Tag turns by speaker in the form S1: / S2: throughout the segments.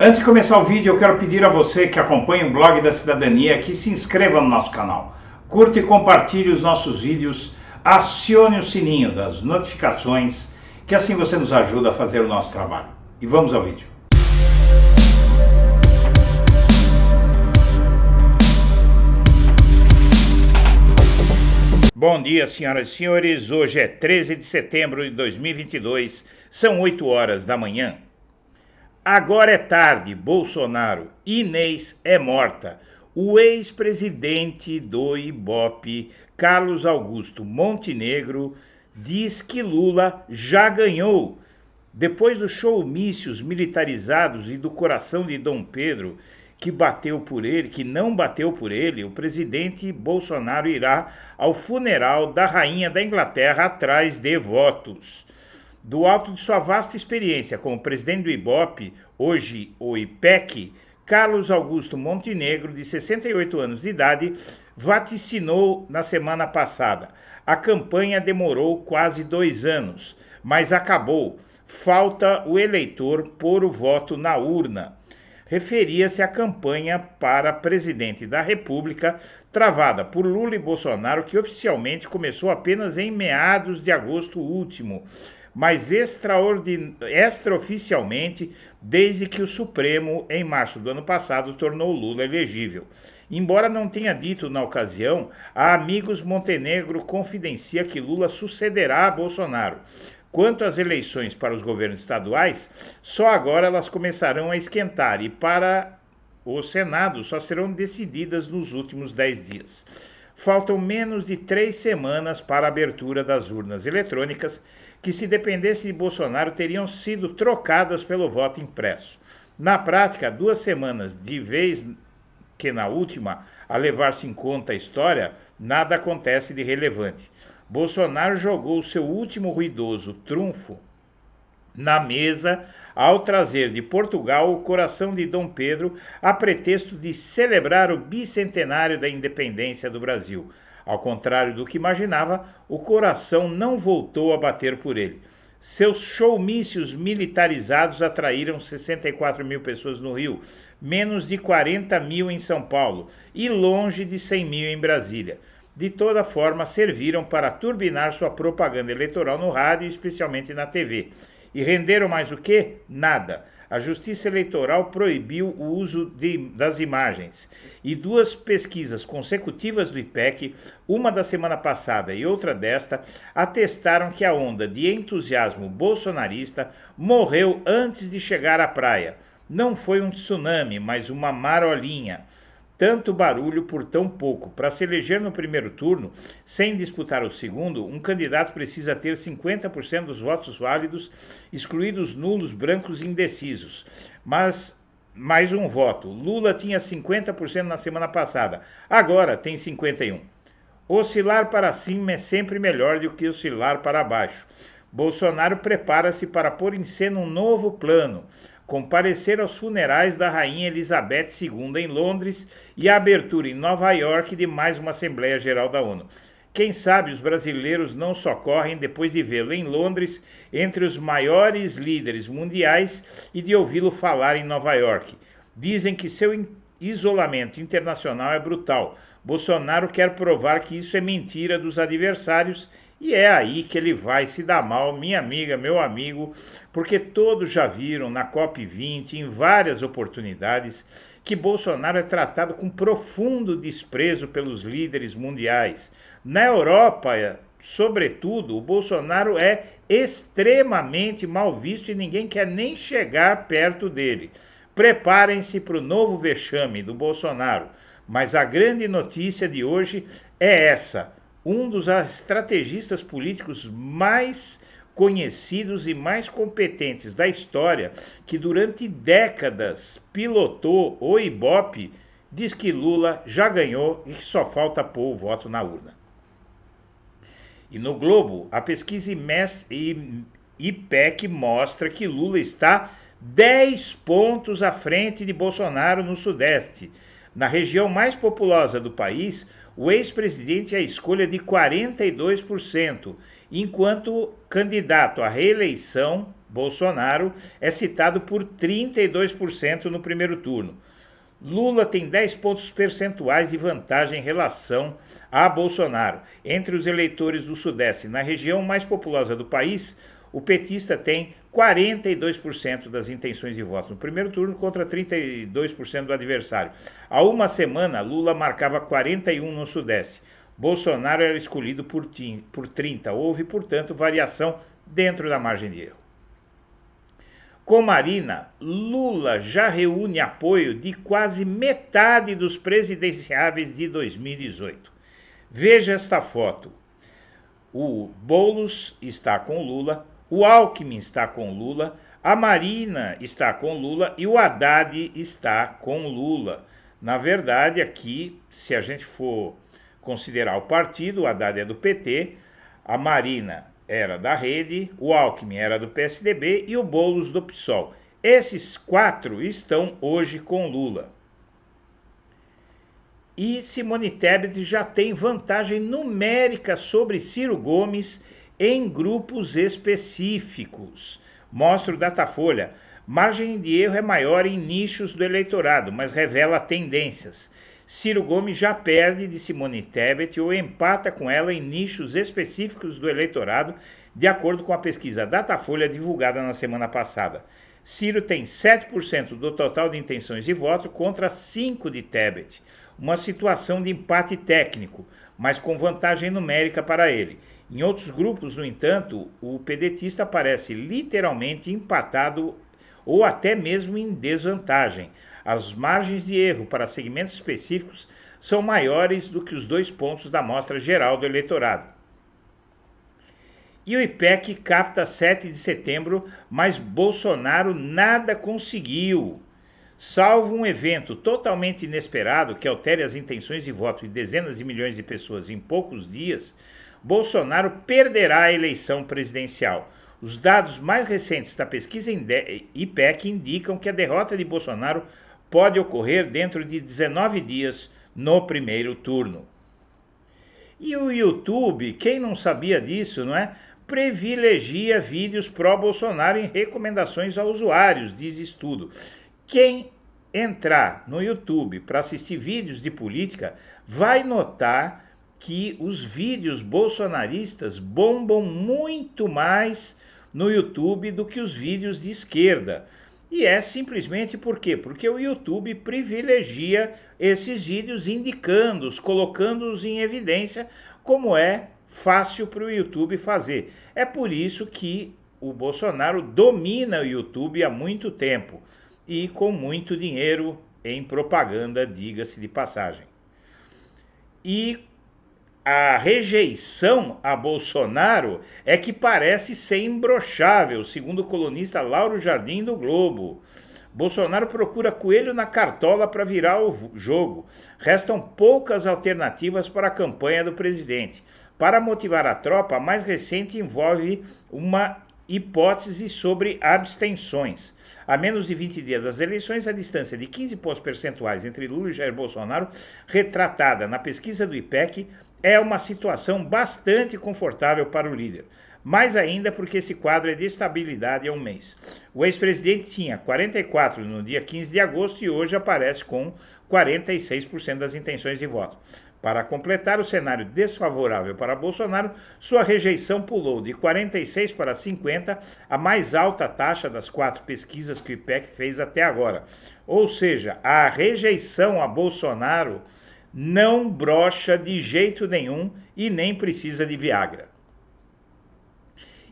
S1: Antes de começar o vídeo, eu quero pedir a você que acompanha o Blog da Cidadania que se inscreva no nosso canal, curta e compartilhe os nossos vídeos, acione o sininho das notificações, que assim você nos ajuda a fazer o nosso trabalho. E vamos ao vídeo. Bom dia, senhoras e senhores. Hoje é 13 de setembro de 2022, são 8 horas da manhã. Agora é tarde, Bolsonaro. Inês é morta. O ex-presidente do Ibope, Carlos Augusto Montenegro, diz que Lula já ganhou. Depois dos showmícios militarizados e do coração de Dom Pedro, que não bateu por ele, o presidente Bolsonaro irá ao funeral da rainha da Inglaterra atrás de votos. Do alto de sua vasta experiência como presidente do Ibope, hoje o IPEC, Carlos Augusto Montenegro, de 68 anos de idade, vaticinou na semana passada. A campanha demorou quase 2 anos, mas acabou. Falta o eleitor pôr o voto na urna. Referia-se à campanha para presidente da República, travada por Lula e Bolsonaro, que oficialmente começou apenas em meados de agosto último, mas extraoficialmente desde que o Supremo, em março do ano passado, tornou Lula elegível. Embora não tenha dito na ocasião, a Amigos Montenegro confidencia que Lula sucederá a Bolsonaro. Quanto às eleições para os governos estaduais, só agora elas começarão a esquentar e para o Senado só serão decididas nos últimos 10 dias. Faltam menos de 3 semanas para a abertura das urnas eletrônicas, que, se dependesse de Bolsonaro, teriam sido trocadas pelo voto impresso. Na prática, 2 semanas, de vez que na última, a levar-se em conta a história, nada acontece de relevante. Bolsonaro jogou seu último ruidoso trunfo na mesa ao trazer de Portugal o coração de Dom Pedro a pretexto de celebrar o bicentenário da independência do Brasil. Ao contrário do que imaginava, o coração não voltou a bater por ele. Seus showmícios militarizados atraíram 64 mil pessoas no Rio, menos de 40 mil em São Paulo e longe de 100 mil em Brasília. De toda forma, serviram para turbinar sua propaganda eleitoral no rádio e especialmente na TV. E renderam mais o quê? Nada. A Justiça Eleitoral proibiu o uso das imagens. E 2 pesquisas consecutivas do IPEC, uma da semana passada e outra desta, atestaram que a onda de entusiasmo bolsonarista morreu antes de chegar à praia. Não foi um tsunami, mas uma marolinha. Tanto barulho por tão pouco. Para se eleger no primeiro turno, sem disputar o segundo, um candidato precisa ter 50% dos votos válidos, excluídos nulos, brancos e indecisos. Mas mais um voto. Lula tinha 50% na semana passada, agora tem 51%. Oscilar para cima é sempre melhor do que oscilar para baixo. Bolsonaro prepara-se para pôr em cena um novo plano: comparecer aos funerais da Rainha Elizabeth II em Londres e a abertura em Nova York de mais uma Assembleia Geral da ONU. Quem sabe os brasileiros não socorrem depois de vê-lo em Londres entre os maiores líderes mundiais e de ouvi-lo falar em Nova York. Dizem que seu isolamento internacional é brutal. Bolsonaro quer provar que isso é mentira dos adversários. E é aí que ele vai se dar mal, minha amiga, meu amigo, porque todos já viram na COP20, em várias oportunidades, que Bolsonaro é tratado com profundo desprezo pelos líderes mundiais. Na Europa, sobretudo, o Bolsonaro é extremamente mal visto e ninguém quer nem chegar perto dele. Preparem-se para o novo vexame do Bolsonaro. Mas a grande notícia de hoje é essa: um dos estrategistas políticos mais conhecidos e mais competentes da história, que durante décadas pilotou o Ibope, diz que Lula já ganhou e que só falta pôr o voto na urna. E no Globo, a pesquisa IPEC mostra que Lula está 10 pontos à frente de Bolsonaro no Sudeste. Na região mais populosa do país, o ex-presidente é a escolha de 42%, enquanto candidato à reeleição Bolsonaro é citado por 32% no primeiro turno. Lula tem 10 pontos percentuais de vantagem em relação a Bolsonaro. Entre os eleitores do Sudeste, na região mais populosa do país, o petista tem 42% das intenções de voto no primeiro turno contra 32% do adversário. Há uma semana, Lula marcava 41% no Sudeste. Bolsonaro era escolhido por 30%. Houve, portanto, variação dentro da margem de erro. Com Marina, Lula já reúne apoio de quase metade dos presidenciáveis de 2018. Veja esta foto. O Boulos está com Lula, o Alckmin está com Lula, a Marina está com Lula e o Haddad está com Lula. Na verdade, aqui, se a gente for considerar o partido, o Haddad é do PT, a Marina era da Rede, o Alckmin era do PSDB e o Boulos do PSOL. Esses 4 estão hoje com Lula. E Simone Tebet já tem vantagem numérica sobre Ciro Gomes em grupos específicos. Mostra o Datafolha. Margem de erro é maior em nichos do eleitorado, mas revela tendências. Ciro Gomes já perde de Simone Tebet ou empata com ela em nichos específicos do eleitorado, de acordo com a pesquisa Datafolha divulgada na semana passada. Ciro tem 7% do total de intenções de voto contra 5% de Tebet. Uma situação de empate técnico, mas com vantagem numérica para ele. Em outros grupos, no entanto, o pedetista parece literalmente empatado ou até mesmo em desvantagem. As margens de erro para segmentos específicos são maiores do que os 2 pontos da amostra geral do eleitorado. E o IPEC capta 7 de setembro, mas Bolsonaro nada conseguiu. Salvo um evento totalmente inesperado que altere as intenções de voto de dezenas de milhões de pessoas em poucos dias, Bolsonaro perderá a eleição presidencial. Os dados mais recentes da pesquisa IPEC indicam que a derrota de Bolsonaro pode ocorrer dentro de 19 dias no primeiro turno. E o YouTube, quem não sabia disso, não é? Privilegia vídeos pró-Bolsonaro em recomendações a usuários, diz estudo. Quem entrar no YouTube para assistir vídeos de política vai notar que os vídeos bolsonaristas bombam muito mais no YouTube do que os vídeos de esquerda. E é simplesmente por quê? Porque o YouTube privilegia esses vídeos, indicando-os, colocando-os em evidência, como é fácil para o YouTube fazer. É por isso que o Bolsonaro domina o YouTube há muito tempo e com muito dinheiro em propaganda, diga-se de passagem. E a rejeição a Bolsonaro é que parece ser imbrochável, segundo o colunista Lauro Jardim do Globo. Bolsonaro procura coelho na cartola para virar o jogo. Restam poucas alternativas para a campanha do presidente. Para motivar a tropa, a mais recente envolve uma hipótese sobre abstenções. A menos de 20 dias das eleições, a distância de 15 pontos percentuais entre Lula e Jair Bolsonaro, retratada na pesquisa do IPEC, é uma situação bastante confortável para o líder. Mais ainda porque esse quadro é de estabilidade há um mês. O ex-presidente tinha 44% no dia 15 de agosto e hoje aparece com 46% das intenções de voto. Para completar o cenário desfavorável para Bolsonaro, sua rejeição pulou de 46% para 50%, a mais alta taxa das 4 pesquisas que o IPEC fez até agora. Ou seja, a rejeição a Bolsonaro não brocha de jeito nenhum e nem precisa de Viagra.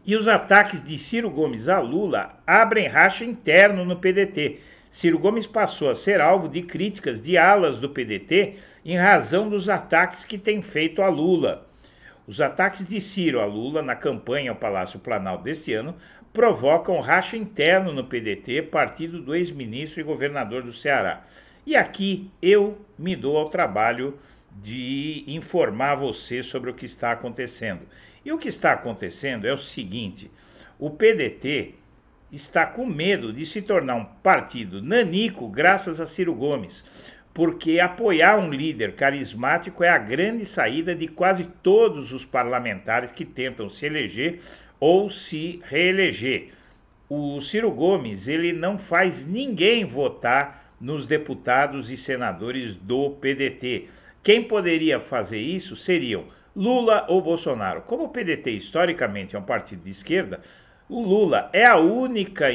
S1: E os ataques de Ciro Gomes a Lula abrem racha interno no PDT. Ciro Gomes passou a ser alvo de críticas de alas do PDT em razão dos ataques que tem feito a Lula. Os ataques de Ciro a Lula na campanha ao Palácio Planalto deste ano provocam racha interno no PDT, partido do ex-ministro e governador do Ceará. E aqui eu me dou ao trabalho de informar você sobre o que está acontecendo. E o que está acontecendo é o seguinte: o PDT está com medo de se tornar um partido nanico graças a Ciro Gomes, porque apoiar um líder carismático é a grande saída de quase todos os parlamentares que tentam se eleger ou se reeleger. o Ciro Gomes, ele não faz ninguém votar nos deputados e senadores do PDT. Quem poderia fazer isso seriam Lula ou Bolsonaro. Como o PDT historicamente é um partido de esquerda, o Lula é a única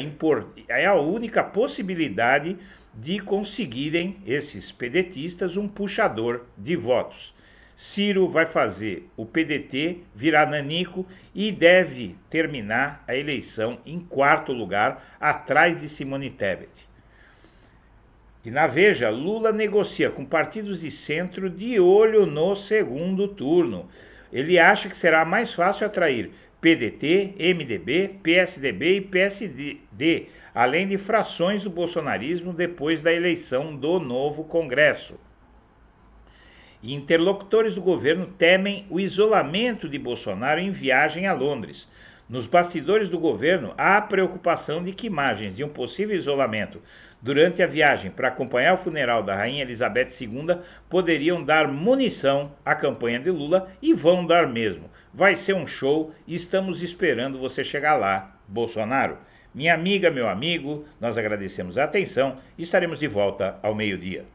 S1: possibilidade de conseguirem esses pedetistas um puxador de votos. Ciro vai fazer o PDT virar nanico e deve terminar a eleição em quarto lugar, atrás de Simone Tebet. E na Veja, Lula negocia com partidos de centro de olho no segundo turno. Ele acha que será mais fácil atrair PDT, MDB, PSDB e PSD, além de frações do bolsonarismo depois da eleição do novo Congresso. E interlocutores do governo temem o isolamento de Bolsonaro em viagem a Londres. Nos bastidores do governo, há a preocupação de que imagens de um possível isolamento durante a viagem para acompanhar o funeral da Rainha Elizabeth II poderiam dar munição à campanha de Lula e vão dar mesmo. Vai ser um show e estamos esperando você chegar lá, Bolsonaro. Minha amiga, meu amigo, nós agradecemos a atenção e estaremos de volta ao meio-dia.